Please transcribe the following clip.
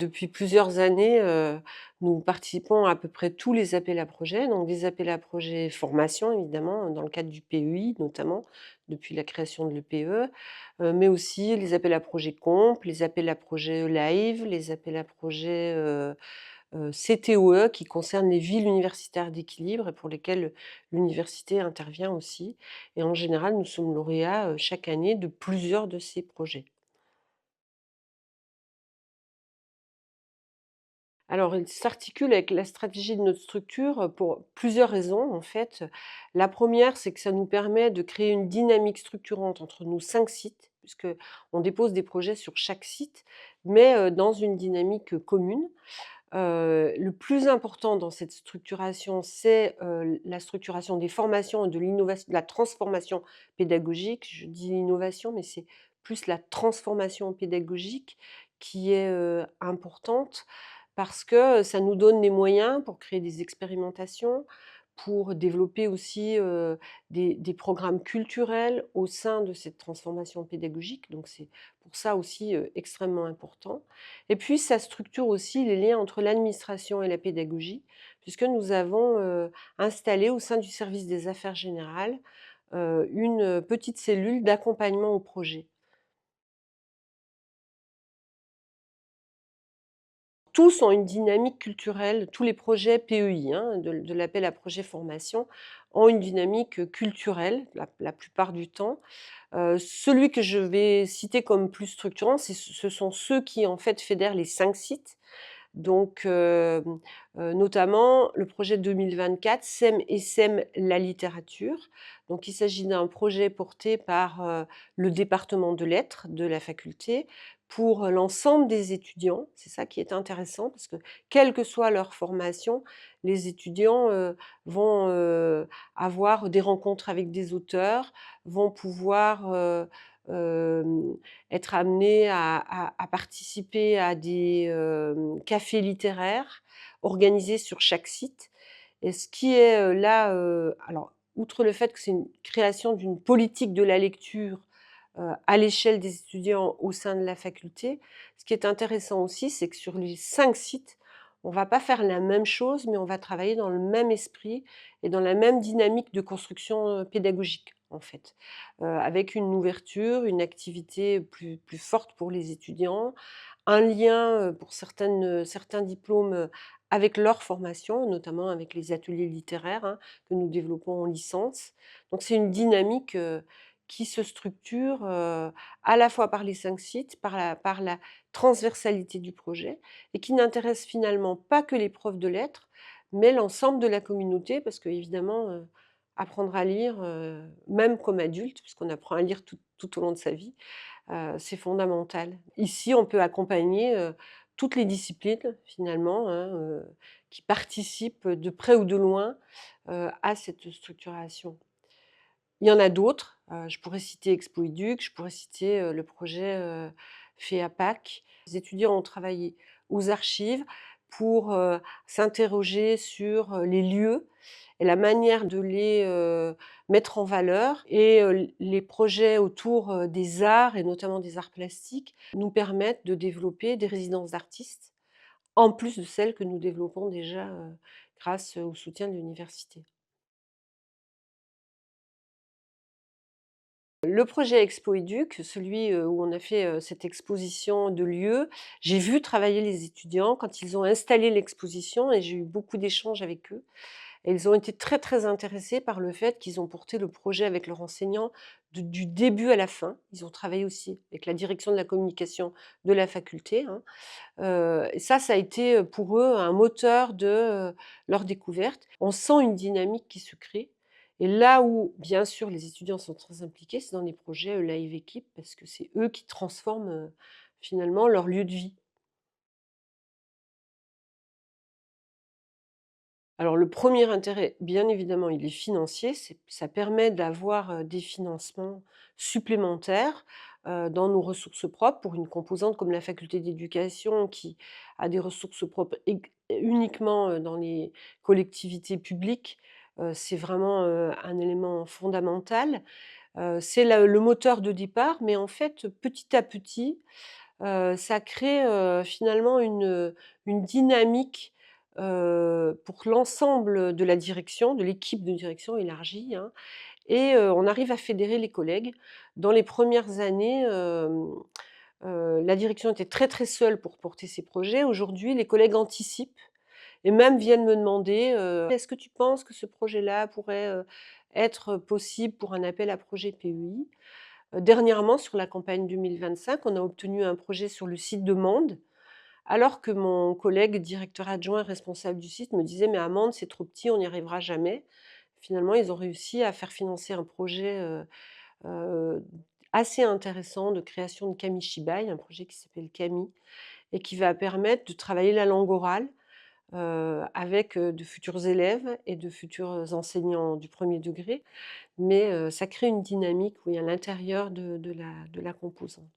Depuis plusieurs années, nous participons à peu près tous les appels à projets, donc des appels à projets formation évidemment, dans le cadre du PEI notamment, depuis la création de l'EPE, mais aussi les appels à projets comp, les appels à projets live, les appels à projets, CTOE qui concernent les villes universitaires d'équilibre et pour lesquelles l'université intervient aussi et en général, nous sommes lauréats, chaque année de plusieurs de ces projets. Alors, il s'articule avec la stratégie de notre structure, pour plusieurs raisons, en fait. La première, c'est que ça nous permet de créer une dynamique structurante entre nos 5 sites, puisque on dépose des projets sur chaque site, mais dans une dynamique, commune. Le plus important dans cette structuration, c'est, la structuration des formations et de la transformation pédagogique. Je dis innovation, mais c'est plus la transformation pédagogique qui est, importante parce que ça nous donne les moyens pour créer des expérimentations, pour développer aussi, des programmes culturels au sein de cette transformation pédagogique. Donc c'est pour ça aussi, extrêmement important. Et puis ça structure aussi les liens entre l'administration et la pédagogie, puisque nous avons, installé au sein du service des affaires générales, une petite cellule d'accompagnement au projet. Tous ont une dynamique culturelle, tous les projets PEI, hein, de l'appel à projet formation, ont une dynamique, culturelle la plupart du temps. Celui que je vais citer comme plus structurant, ce sont ceux qui en fait fédèrent les 5 sites. Donc, notamment le projet 2024 SEM et SEM la littérature. Donc il s'agit d'un projet porté par, le département de lettres de la faculté pour l'ensemble des étudiants. C'est ça qui est intéressant parce que quelle que soit leur formation, les étudiants, vont, avoir des rencontres avec des auteurs, vont pouvoir, être amenés à participer à des, cafés littéraires organisés sur chaque site et ce qui est, là, alors outre le fait que c'est une création d'une politique de la lecture, à l'échelle des étudiants au sein de la faculté, ce qui est intéressant aussi, c'est que sur les 5 sites, on va pas faire la même chose, mais on va travailler dans le même esprit et dans la même dynamique de construction, pédagogique, en fait. Avec une ouverture, une activité plus forte pour les étudiants, un lien, pour certains diplômes, avec leur formation, notamment avec les ateliers littéraires, hein, que nous développons en licence. Donc c'est une dynamique, qui se structure, à la fois par les 5 sites, par la transversalité du projet et qui n'intéresse finalement pas que les profs de lettres, mais l'ensemble de la communauté parce qu'évidemment, apprendre à lire, même comme adulte, puisqu'on apprend à lire tout au long de sa vie, c'est fondamental. Ici, on peut accompagner, toutes les disciplines finalement, hein, qui participent de près ou de loin, à cette structuration. Il y en a d'autres, je pourrais citer Expo-Éduc, je pourrais citer, le projet, FEAPAC. Les étudiants ont travaillé aux archives pour, s'interroger sur, les lieux et la manière de les, mettre en valeur et les projets autour, des arts et notamment des arts plastiques nous permettent de développer des résidences d'artistes, en plus de celles que nous développons déjà, grâce au soutien de l'université. Le projet Expo-Éduc, celui, où on a fait, cette exposition de lieux, j'ai vu travailler les étudiants quand ils ont installé l'exposition et j'ai eu beaucoup d'échanges avec eux et ils ont été très, très intéressés par le fait qu'ils ont porté le projet avec leurs enseignants du début à la fin. Ils ont travaillé aussi avec la direction de la communication de la faculté, hein. Et ça a été, pour eux un moteur de, leur découverte. On sent une dynamique qui se crée et là où, bien sûr, les étudiants sont très impliqués, c'est dans les projets, Live Équipe parce que c'est eux qui transforment, finalement leur lieu de vie. Alors le premier intérêt, bien évidemment, il est financier, ça permet d'avoir, des financements supplémentaires, dans nos ressources propres pour une composante comme la faculté d'éducation qui a des ressources propres uniquement, dans les collectivités publiques, c'est vraiment, un élément fondamental. C'est le moteur de départ, mais en fait, petit à petit, Ça crée, finalement une dynamique, pour l'ensemble de la direction, de l'équipe de direction élargie, hein, et on arrive à fédérer les collègues. Dans les premières années, la direction était très, très seule pour porter ses projets. Aujourd'hui, les collègues anticipent et même viennent me demander, «Est-ce que tu penses que ce projet-là pourrait, être possible pour un appel à projet PEI?» Dernièrement, sur la campagne 2025, on a obtenu un projet sur le site de Mende, alors que mon collègue directeur adjoint responsable du site me disait: «Mais à Mende, c'est trop petit, on n'y arrivera jamais». Finalement, ils ont réussi à faire financer un projet, heu, assez intéressant de création de kamishibai, un projet qui s'appelle Kami et qui va permettre de travailler la langue orale, avec, de futurs élèves et de futurs enseignants du premier degré. Mais, ça crée une dynamique, oui, à l'intérieur de la composante.